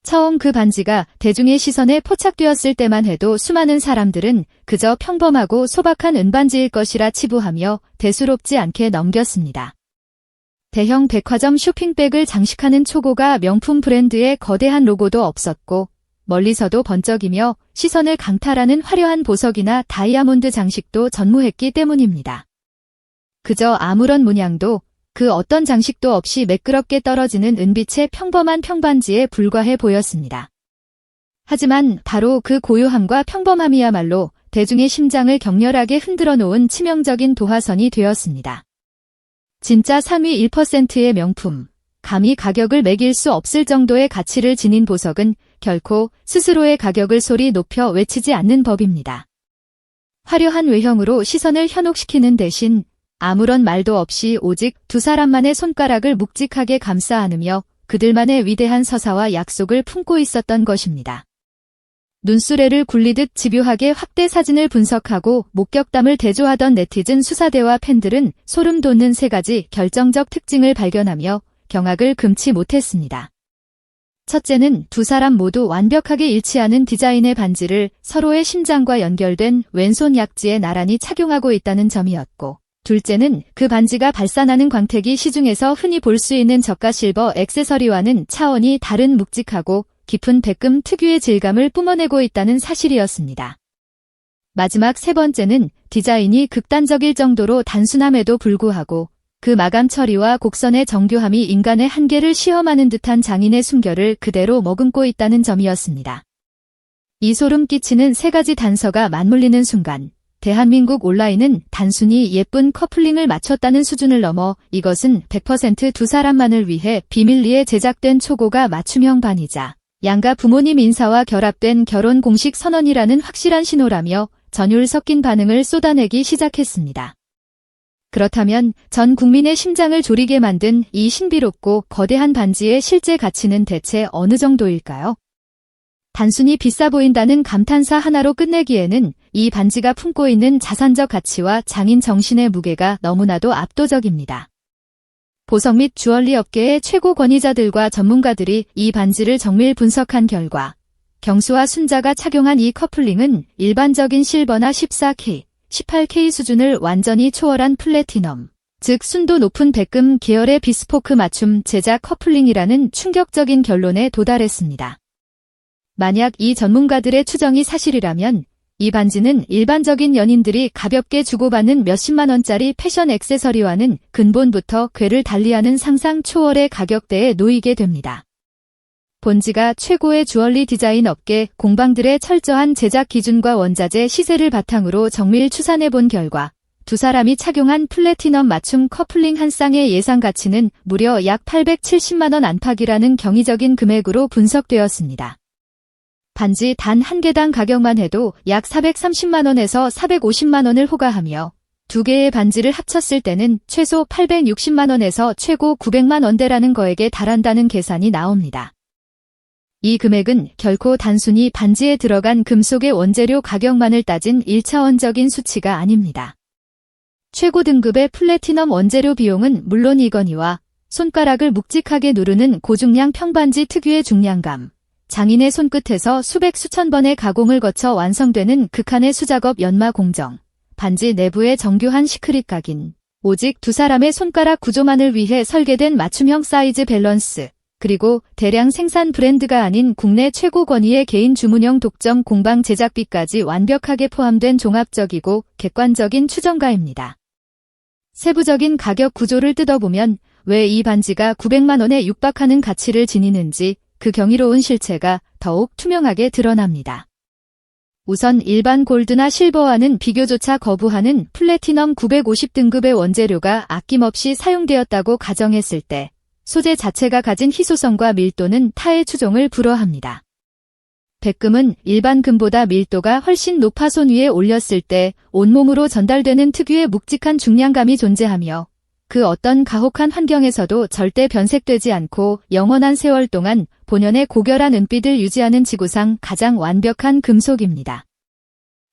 처음 그 반지가 대중의 시선에 포착되었을 때만 해도 수많은 사람들은 그저 평범하고 소박한 은반지일 것이라 치부하며 대수롭지 않게 넘겼습니다. 대형 백화점 쇼핑백을 장식하는 초고가 명품 브랜드의 거대한 로고도 없었고 멀리서도 번쩍이며 시선을 강탈하는 화려한 보석이나 다이아몬드 장식도 전무했기 때문입니다. 그저 아무런 문양도 그 어떤 장식도 없이 매끄럽게 떨어지는 은빛의 평범한 평반지에 불과해 보였습니다. 하지만 바로 그 고요함과 평범함이야말로 대중의 심장을 격렬하게 흔들어 놓은 치명적인 도화선이 되었습니다. 진짜 상위 1%의 명품, 감히 가격을 매길 수 없을 정도의 가치를 지닌 보석은 결코 스스로의 가격을 소리 높여 외치지 않는 법입니다. 화려한 외형으로 시선을 현혹시키는 대신 아무런 말도 없이 오직 두 사람만의 손가락을 묵직하게 감싸 안으며 그들만의 위대한 서사와 약속을 품고 있었던 것입니다. 눈수레를 굴리듯 집요하게 확대 사진을 분석하고 목격담을 대조하던 네티즌 수사대와 팬들은 소름 돋는 세 가지 결정적 특징을 발견하며 경악을 금치 못했습니다. 첫째는 두 사람 모두 완벽하게 일치하는 디자인의 반지를 서로의 심장과 연결된 왼손 약지에 나란히 착용하고 있다는 점이었고, 둘째는 그 반지가 발산하는 광택이 시중에서 흔히 볼 수 있는 저가 실버 액세서리와는 차원이 다른 묵직하고 깊은 백금 특유의 질감을 뿜어내고 있다는 사실이었습니다. 마지막 세 번째는 디자인이 극단적일 정도로 단순함에도 불구하고 그 마감 처리와 곡선의 정교함이 인간의 한계를 시험하는 듯한 장인의 숨결을 그대로 머금고 있다는 점이었습니다. 이 소름 끼치는 세 가지 단서가 맞물리는 순간 대한민국 온라인은 단순히 예쁜 커플링을 맞췄다는 수준을 넘어 이것은 100% 두 사람만을 위해 비밀리에 제작된 초고가 맞춤형 반이자 양가 부모님 인사와 결합된 결혼 공식 선언이라는 확실한 신호라며 전율 섞인 반응을 쏟아내기 시작했습니다. 그렇다면 전 국민의 심장을 졸이게 만든 이 신비롭고 거대한 반지의 실제 가치는 대체 어느 정도일까요? 단순히 비싸 보인다는 감탄사 하나로 끝내기에는 이 반지가 품고 있는 자산적 가치와 장인 정신의 무게가 너무나도 압도적입니다. 보석 및 주얼리 업계의 최고 권위자들과 전문가들이 이 반지를 정밀 분석한 결과 경수와 순자가 착용한 이 커플링은 일반적인 실버나 14K, 18K 수준을 완전히 초월한 플래티넘, 즉 순도 높은 백금 계열의 비스포크 맞춤 제작 커플링이라는 충격적인 결론에 도달했습니다. 만약 이 전문가들의 추정이 사실이라면 이 반지는 일반적인 연인들이 가볍게 주고받는 몇십만 원짜리 패션 액세서리와는 근본부터 궤를 달리하는 상상 초월의 가격대에 놓이게 됩니다. 본지가 최고의 주얼리 디자인 업계 공방들의 철저한 제작 기준과 원자재 시세를 바탕으로 정밀 추산해본 결과 두 사람이 착용한 플래티넘 맞춤 커플링 한 쌍의 예상 가치는 무려 약 870만 원 안팎이라는 경이적인 금액으로 분석되었습니다. 반지 단 한 개당 가격만 해도 약 430만 원에서 450만 원을 호가하며 두 개의 반지를 합쳤을 때는 최소 860만 원에서 최고 900만 원대라는 거액에 달한다는 계산이 나옵니다. 이 금액은 결코 단순히 반지에 들어간 금속의 원재료 가격만을 따진 1차원적인 수치가 아닙니다. 최고 등급의 플래티넘 원재료 비용은 물론이거니와 손가락을 묵직하게 누르는 고중량 평반지 특유의 중량감, 장인의 손끝에서 수백 수천 번의 가공을 거쳐 완성되는 극한의 수작업 연마 공정, 반지 내부의 정교한 시크릿 각인, 오직 두 사람의 손가락 구조만을 위해 설계된 맞춤형 사이즈 밸런스, 그리고 대량 생산 브랜드가 아닌 국내 최고 권위의 개인 주문형 독점 공방 제작비까지 완벽하게 포함된 종합적이고 객관적인 추정가입니다. 세부적인 가격 구조를 뜯어보면 왜 이 반지가 900만 원에 육박하는 가치를 지니는지 그 경이로운 실체가 더욱 투명하게 드러납니다. 우선 일반 골드나 실버와는 비교조차 거부하는 플래티넘 950등급의 원재료가 아낌없이 사용되었다고 가정했을 때 소재 자체가 가진 희소성과 밀도는 타의 추종을 불허합니다. 백금은 일반 금보다 밀도가 훨씬 높아 손 위에 올렸을 때 온몸으로 전달되는 특유의 묵직한 중량감이 존재하며 그 어떤 가혹한 환경에서도 절대 변색되지 않고 영원한 세월 동안 본연의 고결한 은빛을 유지하는 지구상 가장 완벽한 금속입니다.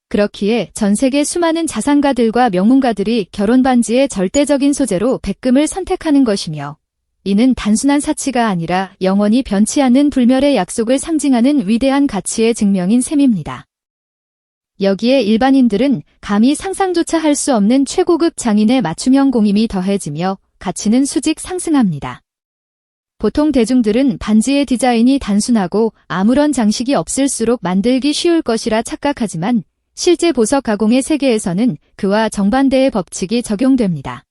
그렇기에 전 세계 수많은 자산가들과 명문가들이 결혼 반지의 절대적인 소재로 백금을 선택하는 것이며 이는 단순한 사치가 아니라 영원히 변치 않는 불멸의 약속을 상징하는 위대한 가치의 증명인 셈입니다. 여기에 일반인들은 감히 상상조차 할 수 없는 최고급 장인의 맞춤형 공임이 더해지며 가치는 수직 상승합니다. 보통 대중들은 반지의 디자인이 단순하고 아무런 장식이 없을수록 만들기 쉬울 것이라 착각하지만 실제 보석 가공의 세계에서는 그와 정반대의 법칙이 적용됩니다.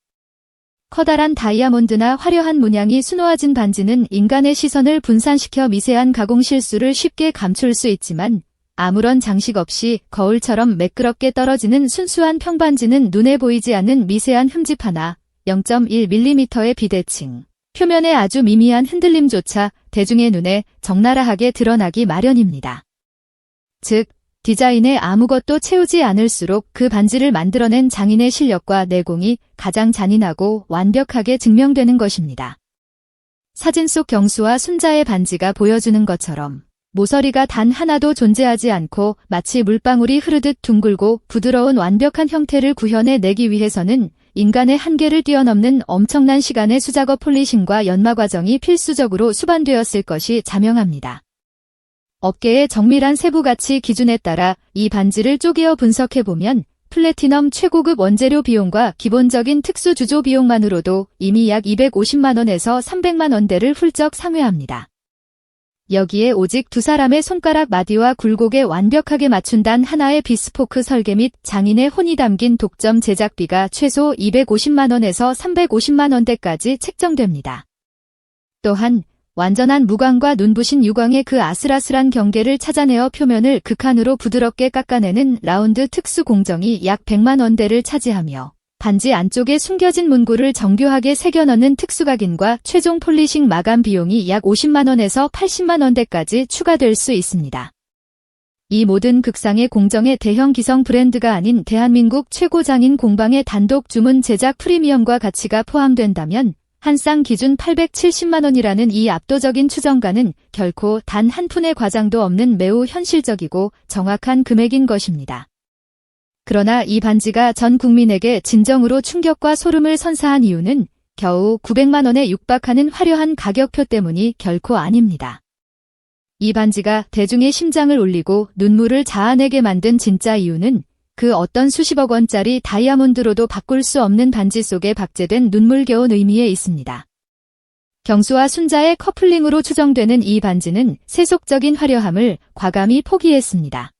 커다란 다이아몬드나 화려한 문양이 수놓아진 반지는 인간의 시선을 분산시켜 미세한 가공 실수를 쉽게 감출 수 있지만 아무런 장식 없이 거울처럼 매끄럽게 떨어지는 순수한 평반지는 눈에 보이지 않는 미세한 흠집 하나, 0.1mm의 비대칭, 표면의 아주 미미한 흔들림조차 대중의 눈에 적나라하게 드러나기 마련입니다. 즉, 디자인에 아무것도 채우지 않을수록 그 반지를 만들어낸 장인의 실력과 내공이 가장 잔인하고 완벽하게 증명되는 것입니다. 사진 속 경수와 순자의 반지가 보여주는 것처럼 모서리가 단 하나도 존재하지 않고 마치 물방울이 흐르듯 둥글고 부드러운 완벽한 형태를 구현해내기 위해서는 인간의 한계를 뛰어넘는 엄청난 시간의 수작업 폴리싱과 연마 과정이 필수적으로 수반되었을 것이 자명합니다. 업계의 정밀한 세부가치 기준에 따라 이 반지를 쪼개어 분석해보면 플래티넘 최고급 원재료 비용과 기본적인 특수 주조 비용만으로도 이미 약 250만 원에서 300만 원대를 훌쩍 상회합니다. 여기에 오직 두 사람의 손가락 마디와 굴곡에 완벽하게 맞춘 단 하나의 비스포크 설계 및 장인의 혼이 담긴 독점 제작비가 최소 250만 원에서 350만 원대까지 책정됩니다. 또한 완전한 무광과 눈부신 유광의 그 아슬아슬한 경계를 찾아내어 표면을 극한으로 부드럽게 깎아내는 라운드 특수 공정이 약 100만 원대를 차지하며 반지 안쪽에 숨겨진 문구를 정교하게 새겨 넣는 특수각인과 최종 폴리싱 마감 비용이 약 50만 원에서 80만 원대까지 추가될 수 있습니다. 이 모든 극상의 공정의 대형 기성 브랜드가 아닌 대한민국 최고 장인 공방의 단독 주문 제작 프리미엄과 가치가 포함된다면 한 쌍 기준 870만 원이라는 이 압도적인 추정가는 결코 단 한 푼의 과장도 없는 매우 현실적이고 정확한 금액인 것입니다. 그러나 이 반지가 전 국민에게 진정으로 충격과 소름을 선사한 이유는 겨우 900만 원에 육박하는 화려한 가격표 때문이 결코 아닙니다. 이 반지가 대중의 심장을 울리고 눈물을 자아내게 만든 진짜 이유는 그 어떤 수십억 원짜리 다이아몬드로도 바꿀 수 없는 반지 속에 박제된 눈물겨운 의미에 있습니다. 경수와 순자의 커플링으로 추정되는 이 반지는 세속적인 화려함을 과감히 포기했습니다.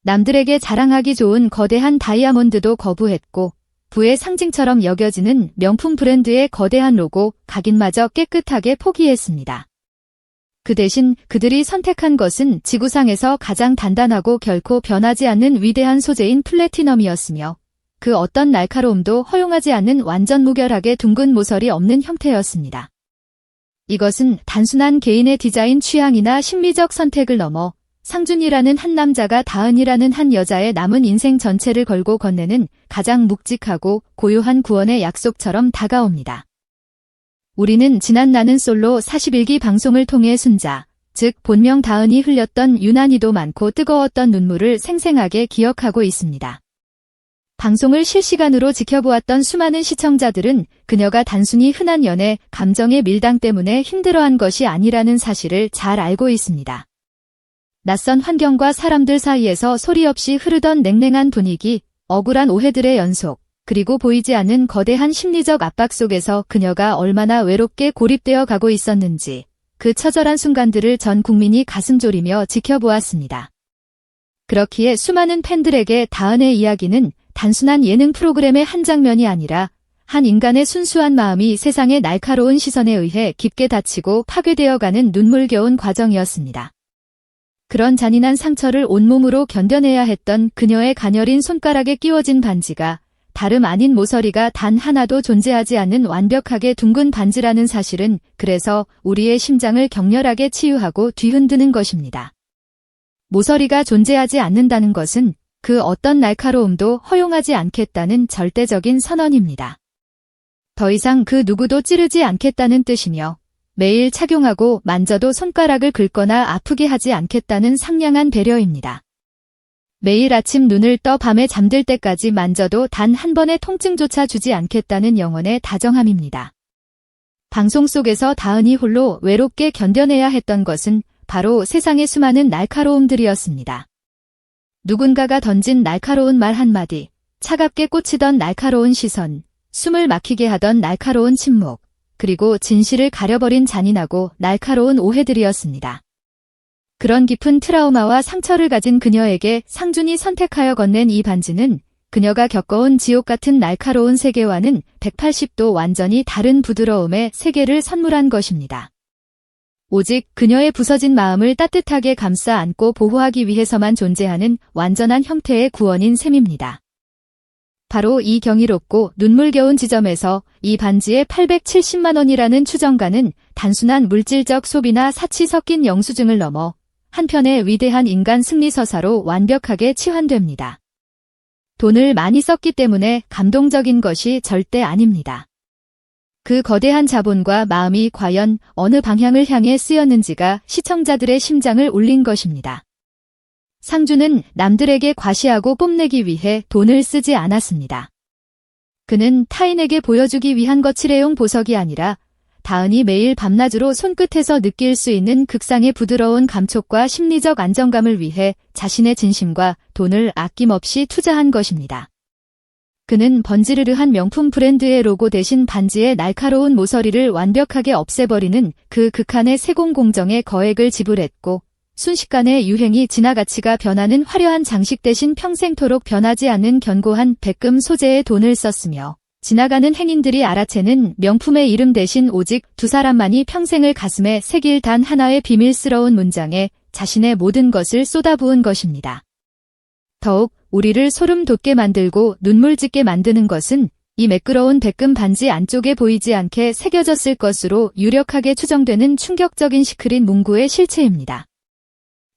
남들에게 자랑하기 좋은 거대한 다이아몬드도 거부했고 부의 상징처럼 여겨지는 명품 브랜드의 거대한 로고, 각인마저 깨끗하게 포기했습니다. 그 대신 그들이 선택한 것은 지구상에서 가장 단단하고 결코 변하지 않는 위대한 소재인 플래티넘이었으며 그 어떤 날카로움도 허용하지 않는 완전 무결하게 둥근 모서리 없는 형태였습니다. 이것은 단순한 개인의 디자인 취향이나 심리적 선택을 넘어 상준이라는 한 남자가 다은이라는 한 여자의 남은 인생 전체를 걸고 건네는 가장 묵직하고 고요한 구원의 약속처럼 다가옵니다. 우리는 지난 나는 솔로 41기 방송을 통해 순자, 즉 본명 다은이 흘렸던 유난히도 많고 뜨거웠던 눈물을 생생하게 기억하고 있습니다. 방송을 실시간으로 지켜보았던 수많은 시청자들은 그녀가 단순히 흔한 연애, 감정의 밀당 때문에 힘들어한 것이 아니라는 사실을 잘 알고 있습니다. 낯선 환경과 사람들 사이에서 소리 없이 흐르던 냉랭한 분위기, 억울한 오해들의 연속, 그리고 보이지 않는 거대한 심리적 압박 속에서 그녀가 얼마나 외롭게 고립되어 가고 있었는지 그 처절한 순간들을 전 국민이 가슴 졸이며 지켜보았습니다. 그렇기에 수많은 팬들에게 다은의 이야기는 단순한 예능 프로그램의 한 장면이 아니라 한 인간의 순수한 마음이 세상의 날카로운 시선에 의해 깊게 다치고 파괴되어가는 눈물겨운 과정이었습니다. 그런 잔인한 상처를 온몸으로 견뎌내야 했던 그녀의 가녀린 손가락에 끼워진 반지가 다름 아닌 모서리가 단 하나도 존재하지 않는 완벽하게 둥근 반지라는 사실은 그래서 우리의 심장을 격렬하게 치유하고 뒤흔드는 것입니다. 모서리가 존재하지 않는다는 것은 그 어떤 날카로움도 허용하지 않겠다는 절대적인 선언입니다. 더 이상 그 누구도 찌르지 않겠다는 뜻이며 매일 착용하고 만져도 손가락을 긁거나 아프게 하지 않겠다는 상냥한 배려입니다. 매일 아침 눈을 떠 밤에 잠들 때까지 만져도 단 한 번의 통증조차 주지 않겠다는 영원의 다정함입니다. 방송 속에서 다은이 홀로 외롭게 견뎌내야 했던 것은 바로 세상의 수많은 날카로움들이었습니다. 누군가가 던진 날카로운 말 한마디, 차갑게 꽂히던 날카로운 시선, 숨을 막히게 하던 날카로운 침묵, 그리고 진실을 가려버린 잔인하고 날카로운 오해들이었습니다. 그런 깊은 트라우마와 상처를 가진 그녀에게 상준이 선택하여 건넨 이 반지는 그녀가 겪어온 지옥 같은 날카로운 세계와는 180도 완전히 다른 부드러움의 세계를 선물한 것입니다. 오직 그녀의 부서진 마음을 따뜻하게 감싸 안고 보호하기 위해서만 존재하는 완전한 형태의 구원인 셈입니다. 바로 이 경이롭고 눈물겨운 지점에서 이 반지의 870만 원이라는 추정가는 단순한 물질적 소비나 사치 섞인 영수증을 넘어 한편의 위대한 인간 승리서사로 완벽하게 치환됩니다. 돈을 많이 썼기 때문에 감동적인 것이 절대 아닙니다. 그 거대한 자본과 마음이 과연 어느 방향을 향해 쓰였는지가 시청자들의 심장을 울린 것입니다. 상준은 남들에게 과시하고 뽐내기 위해 돈을 쓰지 않았습니다. 그는 타인에게 보여주기 위한 거칠애용 보석이 아니라 다은이 매일 밤낮으로 손끝에서 느낄 수 있는 극상의 부드러운 감촉과 심리적 안정감을 위해 자신의 진심과 돈을 아낌없이 투자한 것입니다. 그는 번지르르한 명품 브랜드의 로고 대신 반지의 날카로운 모서리를 완벽하게 없애버리는 그 극한의 세공 공정에 거액을 지불했고, 순식간에 유행이 지나 가치가 변하는 화려한 장식 대신 평생토록 변하지 않는 견고한 백금 소재의 돈을 썼으며, 지나가는 행인들이 알아채는 명품의 이름 대신 오직 두 사람만이 평생을 가슴에 새길 단 하나의 비밀스러운 문장에 자신의 모든 것을 쏟아부은 것입니다. 더욱 우리를 소름 돋게 만들고 눈물 짓게 만드는 것은 이 매끄러운 백금 반지 안쪽에 보이지 않게 새겨졌을 것으로 유력하게 추정되는 충격적인 시크릿 문구의 실체입니다.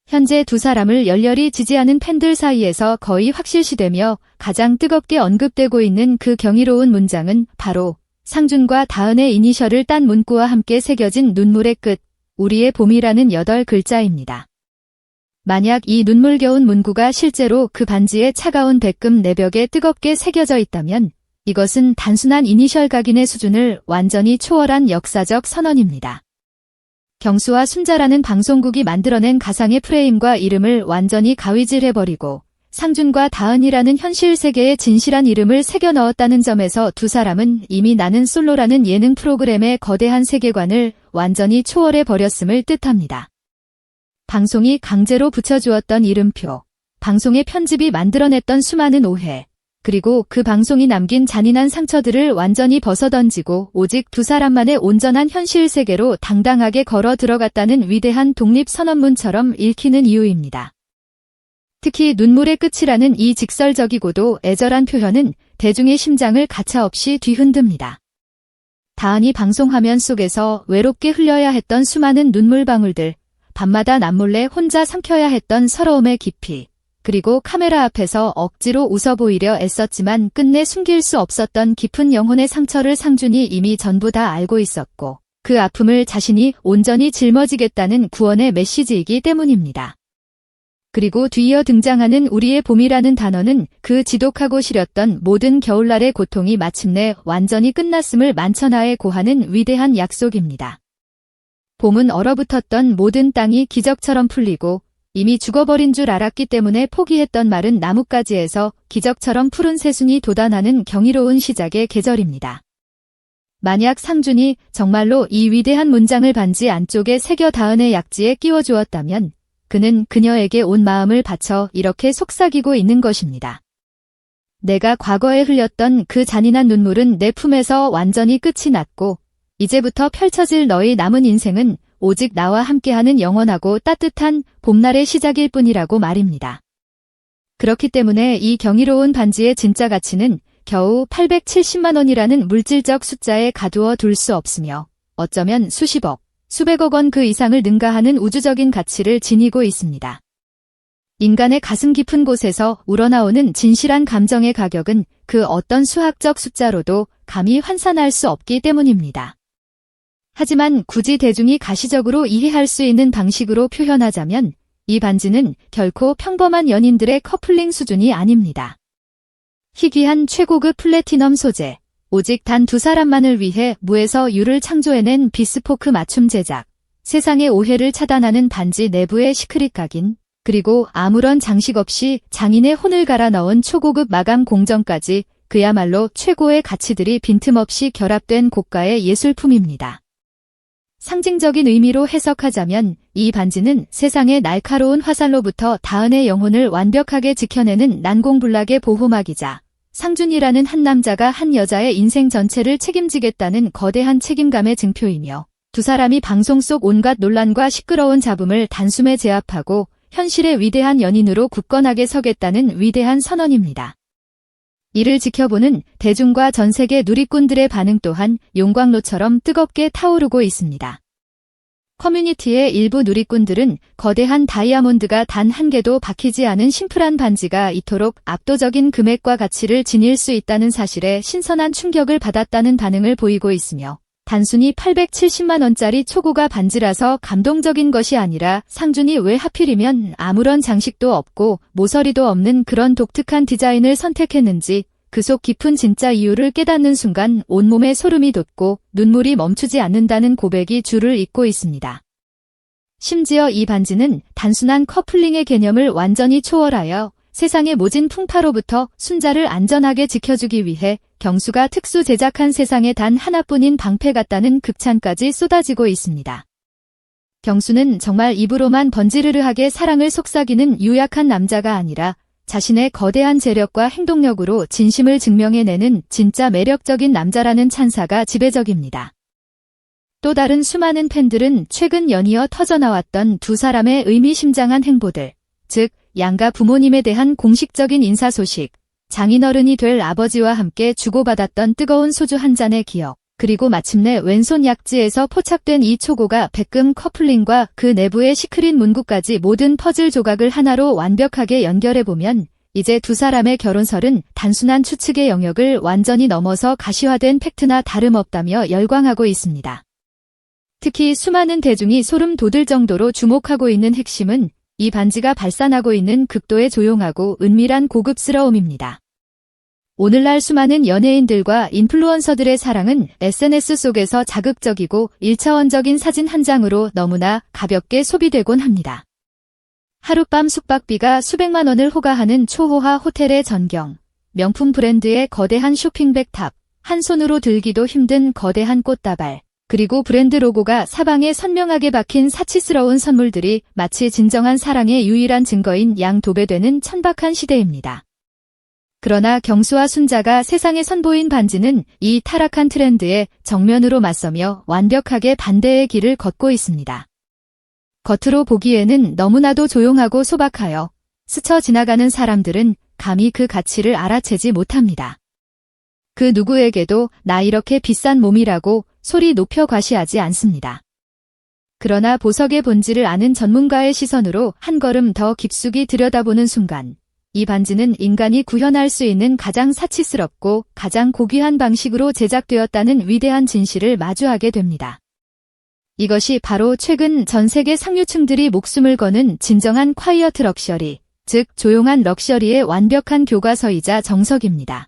현재 두 사람을 열렬히 지지하는 팬들 사이에서 거의 확실시되며 가장 뜨겁게 언급되고 있는 그 경이로운 문장은 바로 상준과 다은의 이니셜을 딴 문구와 함께 새겨진 눈물의 끝, 우리의 봄이라는 8글자입니다. 만약 이 눈물겨운 문구가 실제로 그 반지의 차가운 백금 내벽에 뜨겁게 새겨져 있다면 이것은 단순한 이니셜 각인의 수준을 완전히 초월한 역사적 선언입니다. 경수와 순자라는 방송국이 만들어낸 가상의 프레임과 이름을 완전히 가위질해버리고 상준과 다은이라는 현실 세계의 진실한 이름을 새겨 넣었다는 점에서 두 사람은 이미 나는 솔로라는 예능 프로그램의 거대한 세계관을 완전히 초월해버렸음을 뜻합니다. 방송이 강제로 붙여주었던 이름표, 방송의 편집이 만들어냈던 수많은 오해, 그리고 그 방송이 남긴 잔인한 상처들을 완전히 벗어던지고 오직 두 사람만의 온전한 현실 세계로 당당하게 걸어 들어갔다는 위대한 독립선언문처럼 읽히는 이유입니다. 특히 눈물의 끝이라는 이 직설적이고도 애절한 표현은 대중의 심장을 가차없이 뒤흔듭니다. 다은이 방송화면 속에서 외롭게 흘려야 했던 수많은 눈물방울들, 밤마다 남몰래 혼자 삼켜야 했던 서러움의 깊이, 그리고 카메라 앞에서 억지로 웃어 보이려 애썼지만 끝내 숨길 수 없었던 깊은 영혼의 상처를 상준이 이미 전부 다 알고 있었고 그 아픔을 자신이 온전히 짊어지겠다는 구원의 메시지이기 때문입니다. 그리고 뒤이어 등장하는 우리의 봄이라는 단어는 그 지독하고 시렸던 모든 겨울날의 고통이 마침내 완전히 끝났음을 만천하에 고하는 위대한 약속입니다. 봄은 얼어붙었던 모든 땅이 기적처럼 풀리고 이미 죽어버린 줄 알았기 때문에 포기했던 마른 나뭇가지에서 기적처럼 푸른 새순이 돋아나는 경이로운 시작의 계절입니다. 만약 상준이 정말로 이 위대한 문장을 반지 안쪽에 새겨 다은의 약지에 끼워주었다면 그는 그녀에게 온 마음을 바쳐 이렇게 속삭이고 있는 것입니다. 내가 과거에 흘렸던 그 잔인한 눈물은 내 품에서 완전히 끝이 났고 이제부터 펼쳐질 너의 남은 인생은 오직 나와 함께하는 영원하고 따뜻한 봄날의 시작일 뿐이라고 말입니다. 그렇기 때문에 이 경이로운 반지의 진짜 가치는 겨우 870만 원이라는 물질적 숫자에 가두어 둘 수 없으며 어쩌면 수십억, 수백억 원 그 이상을 능가하는 우주적인 가치를 지니고 있습니다. 인간의 가슴 깊은 곳에서 우러나오는 진실한 감정의 가격은 그 어떤 수학적 숫자로도 감히 환산할 수 없기 때문입니다. 하지만 굳이 대중이 가시적으로 이해할 수 있는 방식으로 표현하자면 이 반지는 결코 평범한 연인들의 커플링 수준이 아닙니다. 희귀한 최고급 플래티넘 소재, 오직 단 두 사람만을 위해 무에서 유를 창조해낸 비스포크 맞춤 제작. 세상의 오해를 차단하는 반지 내부의 시크릿 각인. 그리고 아무런 장식 없이 장인의 혼을 갈아 넣은 초고급 마감 공정까지 그야말로 최고의 가치들이 빈틈없이 결합된 고가의 예술품입니다. 상징적인 의미로 해석하자면 이 반지는 세상의 날카로운 화살로부터 다은의 영혼을 완벽하게 지켜내는 난공불락의 보호막이자 상준이라는 한 남자가 한 여자의 인생 전체를 책임지겠다는 거대한 책임감의 증표이며 두 사람이 방송 속 온갖 논란과 시끄러운 잡음을 단숨에 제압하고 현실의 위대한 연인으로 굳건하게 서겠다는 위대한 선언입니다. 이를 지켜보는 대중과 전 세계 누리꾼들의 반응 또한 용광로처럼 뜨겁게 타오르고 있습니다. 커뮤니티의 일부 누리꾼들은 거대한 다이아몬드가 단 한 개도 박히지 않은 심플한 반지가 이토록 압도적인 금액과 가치를 지닐 수 있다는 사실에 신선한 충격을 받았다는 반응을 보이고 있으며 단순히 870만 원짜리 초고가 반지라서 감동적인 것이 아니라 상준이 왜 하필이면 아무런 장식도 없고 모서리도 없는 그런 독특한 디자인을 선택했는지 그 속 깊은 진짜 이유를 깨닫는 순간 온몸에 소름이 돋고 눈물이 멈추지 않는다는 고백이 줄을 잇고 있습니다. 심지어 이 반지는 단순한 커플링의 개념을 완전히 초월하여 세상의 모진 풍파로부터 순자를 안전하게 지켜주기 위해 경수가 특수 제작한 세상에 단 하나뿐인 방패 같다는 극찬까지 쏟아지고 있습니다. 경수는 정말 입으로만 번지르르하게 사랑을 속삭이는 유약한 남자가 아니라 자신의 거대한 재력과 행동력으로 진심을 증명해내는 진짜 매력적인 남자라는 찬사가 지배적입니다. 또 다른 수많은 팬들은 최근 연이어 터져나왔던 두 사람의 의미심장한 행보들, 즉 양가 부모님에 대한 공식적인 인사 소식, 장인어른이 될 아버지와 함께 주고받았던 뜨거운 소주 한 잔의 기억, 그리고 마침내 왼손 약지에서 포착된 이 초고가 백금 커플링과 그 내부의 시크릿 문구까지 모든 퍼즐 조각을 하나로 완벽하게 연결해보면 이제 두 사람의 결혼설은 단순한 추측의 영역을 완전히 넘어서 가시화된 팩트나 다름없다며 열광하고 있습니다. 특히 수많은 대중이 소름 돋을 정도로 주목하고 있는 핵심은 이 반지가 발산하고 있는 극도의 조용하고 은밀한 고급스러움입니다. 오늘날 수많은 연예인들과 인플루언서들의 사랑은 SNS 속에서 자극적이고 1차원적인 사진 한 장으로 너무나 가볍게 소비되곤 합니다. 하룻밤 숙박비가 수백만 원을 호가하는 초호화 호텔의 전경, 명품 브랜드의 거대한 쇼핑백 탑, 한 손으로 들기도 힘든 거대한 꽃다발, 그리고 브랜드 로고가 사방에 선명하게 박힌 사치스러운 선물들이 마치 진정한 사랑의 유일한 증거인 양 도배되는 천박한 시대입니다. 그러나 경수와 순자가 세상에 선보인 반지는 이 타락한 트렌드에 정면으로 맞서며 완벽하게 반대의 길을 걷고 있습니다. 겉으로 보기에는 너무나도 조용하고 소박하여 스쳐 지나가는 사람들은 감히 그 가치를 알아채지 못합니다. 그 누구에게도 나 이렇게 비싼 몸이라고 소리 높여 과시하지 않습니다. 그러나 보석의 본질을 아는 전문가의 시선으로 한 걸음 더 깊숙이 들여다보는 순간 이 반지는 인간이 구현할 수 있는 가장 사치스럽고 가장 고귀한 방식으로 제작되었다는 위대한 진실을 마주하게 됩니다. 이것이 바로 최근 전 세계 상류층들이 목숨을 거는 진정한 콰이어트 럭셔리, 즉 조용한 럭셔리의 완벽한 교과서이자 정석입니다.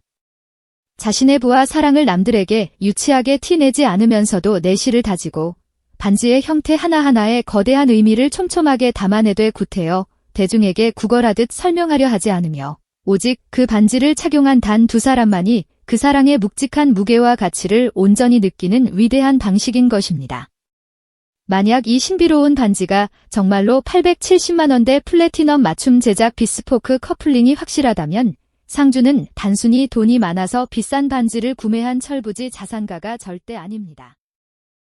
자신의 부와 사랑을 남들에게 유치하게 티내지 않으면서도 내실을 다지고 반지의 형태 하나하나에 거대한 의미를 촘촘하게 담아내되 구태여 대중에게 구걸하듯 설명하려 하지 않으며 오직 그 반지를 착용한 단 두 사람만이 그 사랑의 묵직한 무게와 가치를 온전히 느끼는 위대한 방식인 것입니다. 만약 이 신비로운 반지가 정말로 870만 원대 플래티넘 맞춤 제작 비스포크 커플링이 확실하다면 상주는 단순히 돈이 많아서 비싼 반지를 구매한 철부지 자산가가 절대 아닙니다.